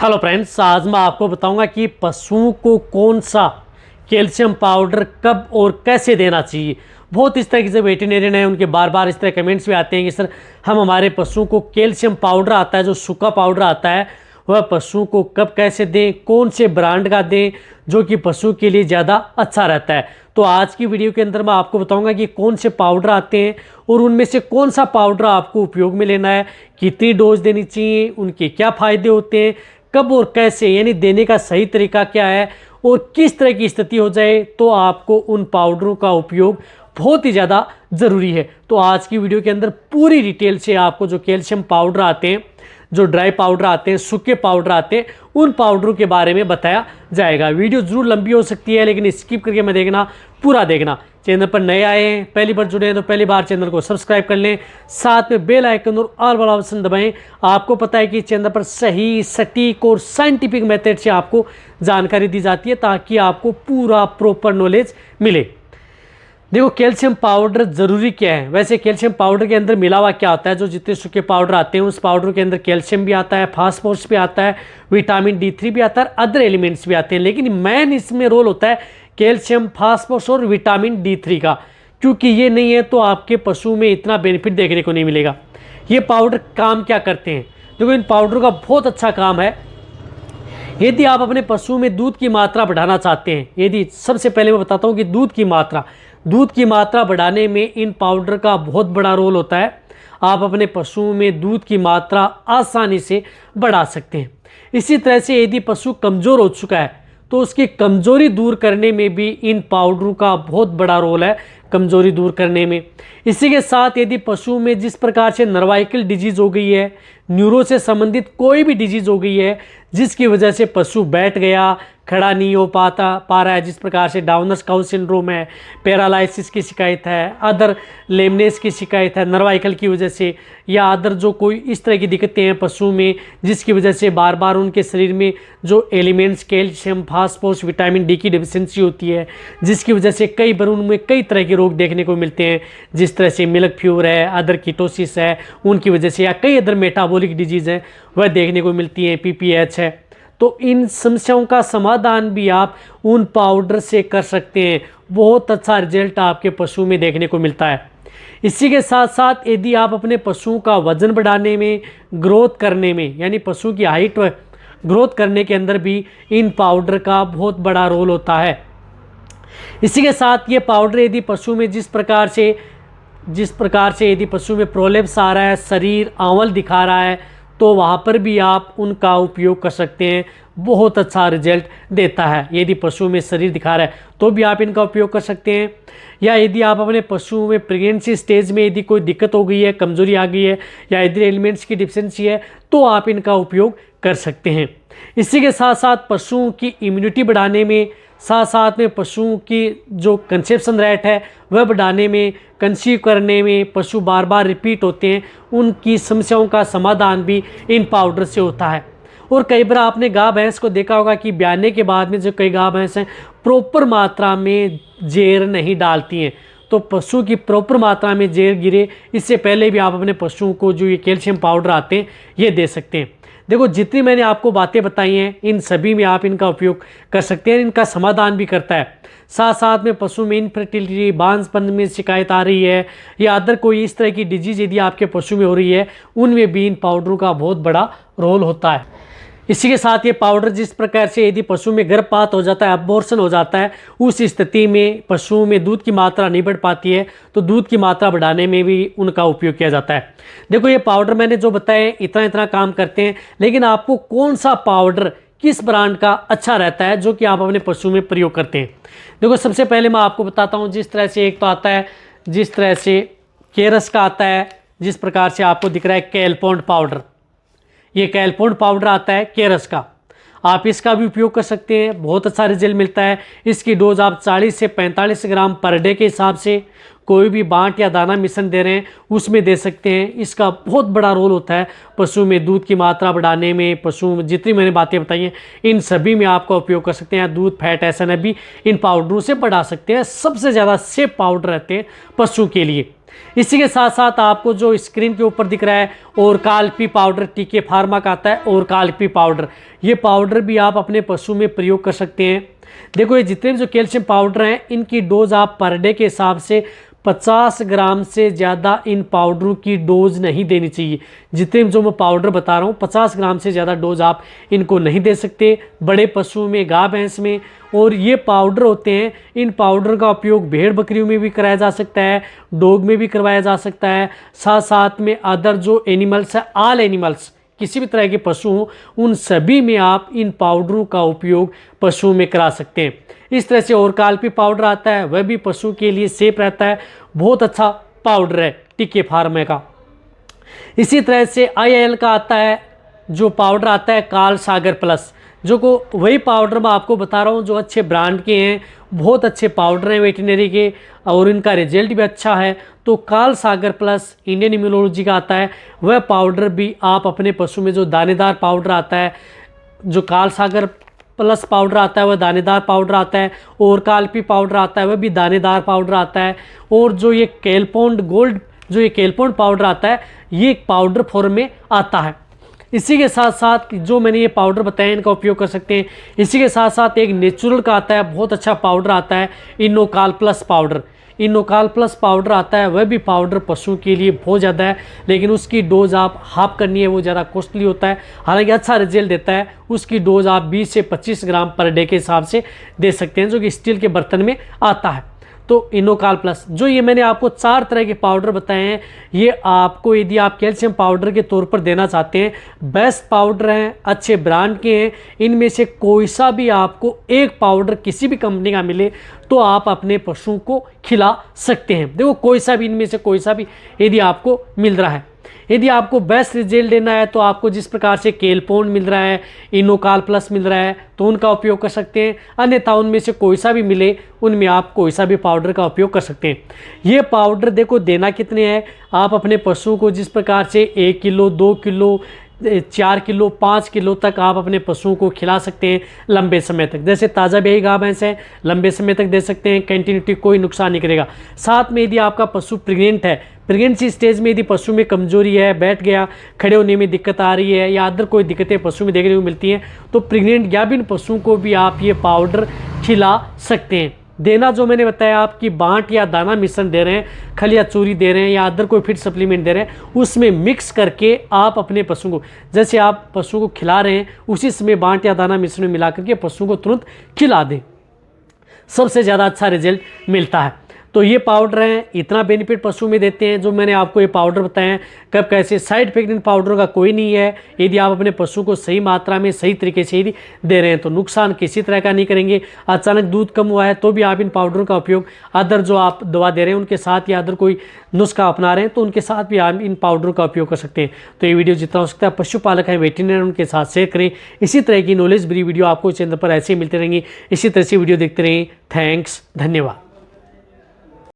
Hello friends, आज मैं आपको बताऊंगा कि पशुओं को कौन सा कैल्शियम पाउडर कब और कैसे देना चाहिए। बहुत इस तरह से वेटरनरियन है, उनके बार बार इस तरह कमेंट्स भी आते हैं कि सर हम हमारे पशुओं को कैल्शियम पाउडर आता है, जो सूखा पाउडर आता है, वह पशुओं को कब कैसे दें, कौन से ब्रांड का दें जो कि पशु के लिए ज़्यादा अच्छा रहता है। तो आज की वीडियो के अंदर मैं आपको बताऊंगा कि कौन से पाउडर आते हैं और उनमें से कौन सा पाउडर आपको उपयोग में लेना है, कितनी डोज देनी चाहिए, उनके क्या फ़ायदे होते हैं, कब और कैसे, यानी देने का सही तरीका क्या है और किस तरह की स्थिति हो जाए तो आपको उन पाउडरों का उपयोग बहुत ही ज़्यादा ज़रूरी है। तो आज की वीडियो के अंदर पूरी डिटेल से आपको जो कैल्शियम पाउडर आते हैं, जो ड्राई पाउडर आते हैं, सूखे पाउडर आते हैं, उन पाउडरों के बारे में बताया जाएगा। वीडियो ज़रूर लंबी हो सकती है, लेकिन स्किप करके मत देखना, पूरा देखना। चैनल पर नए आए हैं, पहली बार जुड़े हैं तो पहली बार चैनल को सब्सक्राइब कर लें, साथ में बेल आइकन और ऑल वाला ऑप्शन दबाएं। आपको पता है कि चैनल पर सही, सटीक और साइंटिफिक मेथड से आपको जानकारी दी जाती है ताकि आपको पूरा प्रॉपर नॉलेज मिले। देखो, कैल्शियम पाउडर ज़रूरी क्या है। वैसे कैल्शियम पाउडर के अंदर मिला हुआ क्या होता है, जो जितने सूखे पाउडर आते हैं उस पाउडर के अंदर कैल्शियम भी आता है, फास्फोरस भी आता है, विटामिन D3 भी आता है, अदर एलिमेंट्स भी आते हैं, लेकिन मेन इसमें रोल होता है कैल्शियम, फास्फोरस और विटामिन D3 का। क्योंकि ये नहीं है तो आपके पशु में इतना बेनिफिट देखने को नहीं मिलेगा। ये पाउडर काम क्या करते हैं? देखो, इन पाउडरों का बहुत अच्छा काम है। यदि आप अपने पशु में दूध की मात्रा बढ़ाना चाहते हैं, यदि सबसे पहले मैं बताता हूँ कि दूध की मात्रा बढ़ाने में इन पाउडर का बहुत बड़ा रोल होता है। आप अपने पशुओं में दूध की मात्रा आसानी से बढ़ा सकते हैं। इसी तरह से यदि पशु कमज़ोर हो चुका है तो उसकी कमज़ोरी दूर करने में भी इन पाउडरों का बहुत बड़ा रोल है, कमज़ोरी दूर करने में। इसी के साथ यदि पशु में जिस प्रकार से नर्वाइकल डिजीज़ हो गई है, न्यूरो से संबंधित कोई भी डिजीज़ हो गई है जिसकी वजह से पशु बैठ गया, खड़ा नहीं हो पा रहा है, जिस प्रकार से डाउनर्स काउच सिंड्रोम है, पैरालाइसिस की शिकायत है, अदर लेमनेस की शिकायत है नर्वाइकल की वजह से, या अदर जो कोई इस तरह की दिक्कतें हैं पशु में जिसकी वजह से बार बार उनके शरीर में जो elements calcium, phosphorus, vitamin D की डिफिशिएंसी होती है, जिसकी वजह से कई बार उनमें कई तरह के रोग देखने को मिलते हैं, जिस तरह से मिल्क फ्यूर है, अदर कीटोसिस है, उनकी वजह से, या कई अदर मेटाबॉलिक डिजीज़ हैं वह देखने को मिलती हैं, PPH है। तो इन समस्याओं का समाधान भी आप उन पाउडर से कर सकते हैं। बहुत अच्छा रिजल्ट आपके पशु में देखने को मिलता है। इसी के साथ साथ यदि आप अपने पशुओं का वजन बढ़ाने में, ग्रोथ करने में, यानी पशु की हाइट व ग्रोथ करने के अंदर भी इन पाउडर का बहुत बड़ा रोल होता है। इसी के साथ ये पाउडर यदि पशु में जिस प्रकार से यदि पशु में प्रोलेप्स आ रहा है, शरीर आंवल दिखा रहा है, तो वहाँ पर भी आप उनका उपयोग कर सकते हैं। बहुत अच्छा रिजल्ट देता है। यदि पशु में शरीर दिखा रहा है तो भी आप इनका उपयोग कर सकते हैं। या यदि आप अपने पशुओं में प्रेगनेंसी स्टेज में यदि कोई दिक्कत हो गई है, कमजोरी आ गई है, या यदि एलिमेंट्स की डिफिशिएंसी है, तो आप इनका उपयोग कर सकते हैं। इसी के साथ साथ पशुओं की इम्यूनिटी बढ़ाने में, साथ में पशुओं की जो कंसेप्शन रेट है वह बढ़ाने में, कंसीव करने में, पशु बार बार रिपीट होते हैं, उनकी समस्याओं का समाधान भी इन पाउडर से होता है। और कई बार आपने गाय भैंस को देखा होगा कि ब्याने के बाद में जो कई गाय भैंस हैं प्रॉपर मात्रा में जेर नहीं डालती हैं, तो पशु की प्रॉपर मात्रा में जेर गिरे इससे पहले भी आप अपने पशुओं को जो ये कैल्शियम पाउडर आते हैं ये दे सकते हैं। देखो, जितनी मैंने आपको बातें बताई हैं इन सभी में आप इनका उपयोग कर सकते हैं। इनका समाधान भी करता है। साथ में पशु में इनफर्टिलिटी, बांझपन में शिकायत आ रही है, या अदर कोई इस तरह की डिजीज यदि आपके पशु में हो रही है, उनमें भी इन पाउडरों का बहुत बड़ा रोल होता है। इसी के साथ ये पाउडर जिस प्रकार से यदि पशु में गर्भपात हो जाता है, अबॉर्शन हो जाता है, उस स्थिति में पशुओं में दूध की मात्रा नहीं बढ़ पाती है, तो दूध की मात्रा बढ़ाने में भी उनका उपयोग किया जाता है। देखो, ये पाउडर मैंने जो बताए इतना काम करते हैं, लेकिन आपको कौन सा पाउडर किस ब्रांड का अच्छा रहता है जो कि आप अपने पशु में प्रयोग करते हैं। देखो, सबसे पहले मैं आपको बताता हूँ। जिस तरह से एक तो आता है, जिस तरह से केरस का आता है, जिस प्रकार से आपको दिख रहा है कैलपोंड पाउडर, ये कैलपोंड पाउडर आता है केरस का, आप इसका भी उपयोग कर सकते हैं। बहुत अच्छा रिजल्ट मिलता है। इसकी डोज आप 40 से 45 ग्राम पर डे के हिसाब से कोई भी बांट या दाना मिश्रण दे रहे हैं उसमें दे सकते हैं। इसका बहुत बड़ा रोल होता है पशु में दूध की मात्रा बढ़ाने में। पशु में जितनी मैंने बातें बताई हैं इन सभी में आपका उपयोग कर सकते हैं। दूध, फैट, एसएनएफ भी इन पाउडरों से बढ़ा सकते हैं। सबसे ज़्यादा सेफ पाउडर रहते हैं पशु के लिए। इसी के साथ साथ आपको जो स्क्रीन के ऊपर दिख रहा है ओरकाल-पी पाउडर, टीके फार्मा का आता है ओरकाल-पी पाउडर, ये पाउडर भी आप अपने पशु में प्रयोग कर सकते हैं। देखो ये जितने भी जो कैल्शियम पाउडर हैं इनकी डोज आप पर डे के हिसाब से 50 ग्राम से ज़्यादा इन पाउडरों की डोज नहीं देनी चाहिए। जितने जो मैं पाउडर बता रहा हूँ 50 ग्राम से ज़्यादा डोज आप इनको नहीं दे सकते बड़े पशुओं में, गाय भैंस में। और ये पाउडर होते हैं, इन पाउडर का उपयोग भेड़ बकरियों में भी कराया जा सकता है, डॉग में भी करवाया जा सकता है, साथ साथ में अदर जो एनिमल्स है, ऑल एनिमल्स, किसी भी तरह के पशु हों उन सभी में आप इन पाउडरों का उपयोग पशुओं में करा सकते हैं। इस तरह से ओरकाल-पी पाउडर आता है, वह भी पशु के लिए सेफ रहता है, बहुत अच्छा पाउडर है टीके फार्मा का। इसी तरह से IIL का आता है जो पाउडर आता है काल सागर प्लस, जो को वही पाउडर मैं आपको बता रहा हूँ जो अच्छे ब्रांड के हैं, बहुत अच्छे पाउडर हैं वेटरनरी के और इनका रिजल्ट भी अच्छा है। तो काल सागर प्लस इंडियन इम्यूनोलॉजी का आता है, वह पाउडर भी आप अपने पशु में, जो दानेदार पाउडर आता है, जो काल सागर प्लस पाउडर आता है वह दानेदार पाउडर आता है, ओरकाल-पी पाउडर आता है वह भी दानेदार पाउडर आता है, और जो ये कैलपॉन्ड गोल्ड, जो ये कैलपॉन्ड पाउडर आता है ये एक पाउडर फॉर्म में आता है। इसी के साथ साथ जो मैंने ये पाउडर बताया इनका उपयोग कर सकते हैं। इसी के साथ साथ एक नेचुरल का आता है, बहुत अच्छा पाउडर आता है इनोकाल प्लस पाउडर। इनोकाल प्लस पाउडर आता है, वह भी पाउडर पशु के लिए बहुत ज़्यादा है, लेकिन उसकी डोज आप हाफ करनी है, वो ज़्यादा कॉस्टली होता है, हालांकि अच्छा रिजल्ट देता है। उसकी डोज आप 20 से 25 ग्राम पर डे के हिसाब से दे सकते हैं, जो कि स्टील के बर्तन में आता है। तो इनोकाल प्लस, जो ये मैंने आपको 4 तरह के पाउडर बताए हैं, ये आपको यदि आप कैल्शियम पाउडर के तौर पर देना चाहते हैं, बेस्ट पाउडर हैं, अच्छे ब्रांड के हैं। इनमें से कोई सा भी आपको एक पाउडर किसी भी कंपनी का मिले तो आप अपने पशु को खिला सकते हैं। देखो कोई सा भी, इनमें से कोई सा भी यदि आपको मिल रहा है, यदि आपको बेस्ट रिजल्ट लेना है तो आपको जिस प्रकार से कैलपॉन्ड मिल रहा है, इनोकाल प्लस मिल रहा है, तो उनका उपयोग कर सकते हैं। अन्यथा उनमें से कोई सा भी मिले, उनमें आप कोई सा भी पाउडर का उपयोग कर सकते हैं। ये पाउडर देखो देना कितने हैं, आप अपने पशु को जिस प्रकार से 1 किलो, 2 किलो, 4 किलो, 5 किलो तक आप अपने पशुओं को खिला सकते हैं लंबे समय तक। जैसे ताज़ा ब्याही गाय भैंस है, लंबे समय तक दे सकते हैं, कंटिन्यूटी कोई नुकसान नहीं करेगा। साथ में यदि आपका पशु प्रेग्नेंट है, प्रेगनेंसी स्टेज में यदि पशु में कमजोरी है, बैठ गया, खड़े होने में दिक्कत आ रही है, या अदर कोई दिक्कतें पशु में देखने को मिलती हैं, तो प्रेग्नेंट गाभिन पशुओं को भी आप ये पाउडर खिला सकते हैं। देना जो मैंने बताया, आपकी बांट या दाना मिश्रण दे रहे हैं, खल या चूरी दे रहे हैं, या अदर कोई फिट सप्लीमेंट दे रहे हैं, उसमें मिक्स करके आप अपने पशु को, जैसे आप पशु को खिला रहे हैं उसी समय बांट या दाना मिश्रण में मिला करके पशु को तुरंत खिला दें, सबसे ज़्यादा अच्छा रिजल्ट मिलता है। तो ये पाउडर हैं, इतना बेनिफिट पशु में देते हैं जो मैंने आपको ये पाउडर बताए हैं। कब कैसे साइड इफेक्ट इन पाउडरों का कोई नहीं है। यदि आप अपने पशु को सही मात्रा में, सही तरीके से यदि दे रहे हैं तो नुकसान किसी तरह का नहीं करेंगे। अचानक दूध कम हुआ है तो भी आप इन पाउडरों का उपयोग, अदर जो आप दवा दे रहे हैं उनके साथ, या अदर कोई नुस्खा अपना रहे हैं तो उनके साथ भी आप इन पाउडरों का उपयोग कर सकते हैं। तो ये वीडियो जितना हो सकता है पशुपालक हैं, वेटरनरी, उनके साथ शेयर करें। इसी तरह की नॉलेज भरी वीडियो आपको चैनल पर ऐसे ही मिलते रहेंगे। इसी तरह से वीडियो देखते रहें। थैंक्स, धन्यवाद।